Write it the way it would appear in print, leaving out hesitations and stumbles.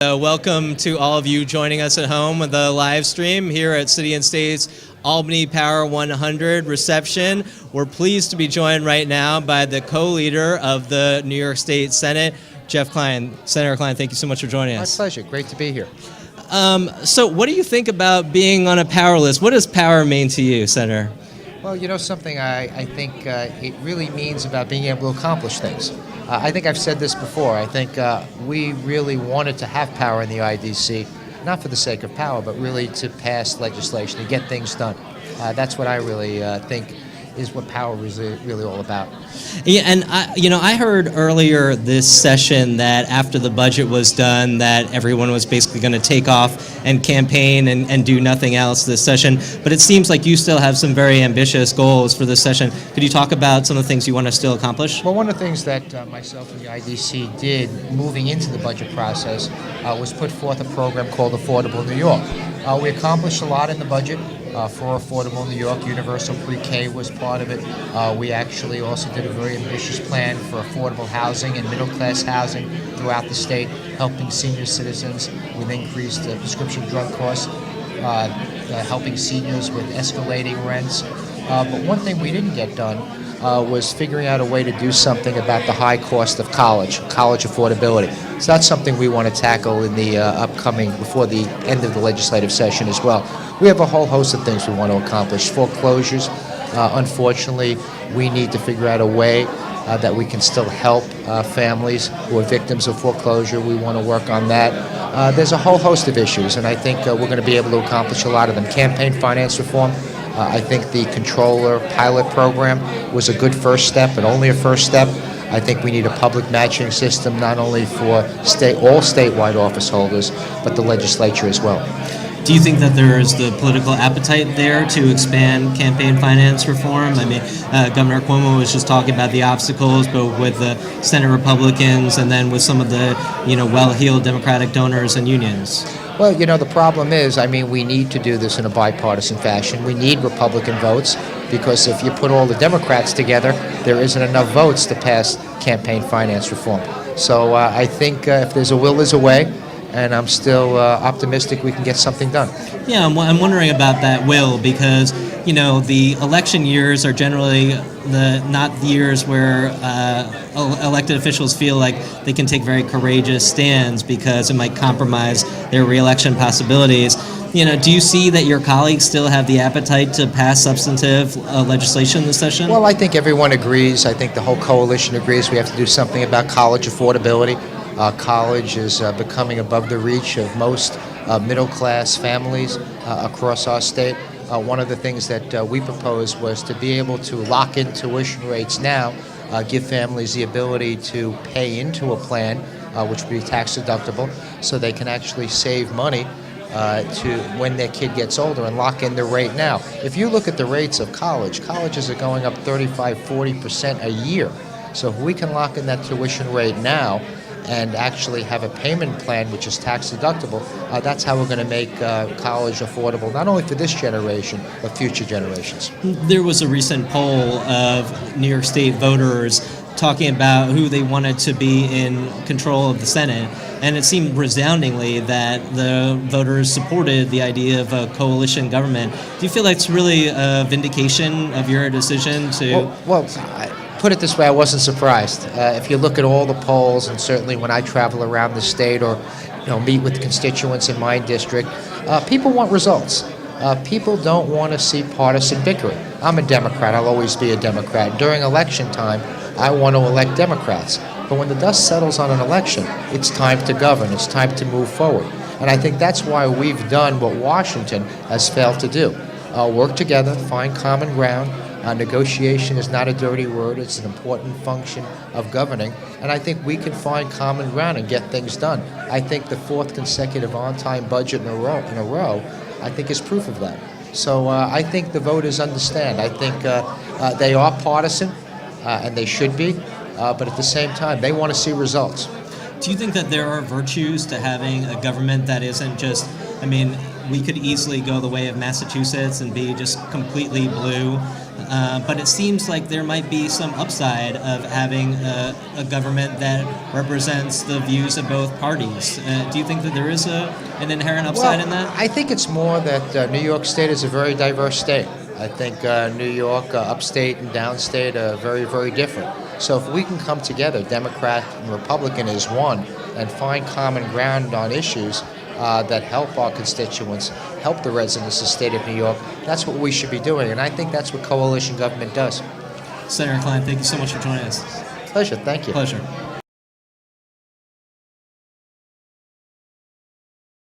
Welcome to all of you joining us at home with the live stream here at City and State's Albany Power 100 reception. We're pleased to be joined right now by the co-leader of the New York State Senate, Jeff Klein. Senator Klein, thank you so much for joining us. My pleasure. Great to be here. So what do you think about being on a power list? What does power mean to you, Senator? Well, you know something, I think it really means about being able to accomplish things. I think I've said this before. I think we really wanted to have power in the IDC, not for the sake of power, but really to pass legislation, to get things done. That's what I really think is what power is really all about. Yeah, and I heard earlier this session that after the budget was done, that everyone was basically going to take off and campaign and do nothing else this session. But it seems like you still have some very ambitious goals for this session. Could you talk about some of the things you want to still accomplish? Well, one of the things that myself and the IDC did moving into the budget process was put forth a program called Affordable New York. We accomplished a lot in the budget. For Affordable New York, Universal Pre-K was part of it. We actually also did a very ambitious plan for affordable housing and middle-class housing throughout the state, helping senior citizens with increased prescription drug costs, helping seniors with escalating rents. But one thing we didn't get done was figuring out a way to do something about the high cost of college affordability. So that's something we want to tackle in the before the end of the legislative session as well. We have a whole host of things we want to accomplish. Foreclosures, unfortunately, we need to figure out a way that we can still help families who are victims of foreclosure. We want to work on that. There's a whole host of issues, and I think we're going to be able to accomplish a lot of them. Campaign finance reform. I think the controller pilot program was a good first step, and only a first step. I think we need a public matching system, not only for all statewide office holders, but the legislature as well. Do you think that there is the political appetite there to expand campaign finance reform? I mean, Governor Cuomo was just talking about the obstacles, but with the Senate Republicans and then with some of the, well-heeled Democratic donors and unions. Well, the problem is, we need to do this in a bipartisan fashion. We need Republican votes because if you put all the Democrats together, there isn't enough votes to pass campaign finance reform. So I think if there's a will, there's a way. And I'm still optimistic we can get something done. Yeah, I'm wondering about that will because, the election years are generally not the years where elected officials feel like they can take very courageous stands because it might compromise their reelection possibilities. Do you see that your colleagues still have the appetite to pass substantive legislation this session? Well, I think everyone agrees. I think the whole coalition agrees we have to do something about college affordability. College is becoming above the reach of most middle-class families across our state. One of the things that we proposed was to be able to lock in tuition rates now, give families the ability to pay into a plan, which would be tax deductible, so they can actually save money to when their kid gets older and lock in the rate now. If you look at the rates of colleges are going up 35-40% a year. So if we can lock in that tuition rate now, and actually have a payment plan which is tax deductible, that's how we're going to make college affordable, not only for this generation, but future generations. There was a recent poll of New York State voters talking about who they wanted to be in control of the Senate, and it seemed resoundingly that the voters supported the idea of a coalition government. Do you feel like it's really a vindication of your decision to... Put it this way, I wasn't surprised. If you look at all the polls, and certainly when I travel around the state or meet with constituents in my district, people want results. People don't want to see partisan bickering. I'm a Democrat. I'll always be a Democrat. During election time, I want to elect Democrats. But when the dust settles on an election, it's time to govern. It's time to move forward. And I think that's why we've done what Washington has failed to do. Work together, find common ground. Negotiation is not a dirty word. It's an important function of governing. And I think we can find common ground and get things done. I think the fourth consecutive on-time budget in a row, I think is proof of that. So I think the voters understand. I think they are partisan, and they should be. But at the same time, they want to see results. Do you think that there are virtues to having a government that isn't just, we could easily go the way of Massachusetts and be just completely blue, But it seems like there might be some upside of having a government that represents the views of both parties. Do you think that there is an inherent upside in that? I think it's more that New York State is a very diverse state. I think New York, upstate and downstate are very, very different. So if we can come together, Democrat and Republican as one, and find common ground on issues that help our constituents, help the residents of the state of New York, that's what we should be doing. And I think that's what coalition government does. Senator Klein, thank you so much for joining us. Pleasure. Thank you. Pleasure.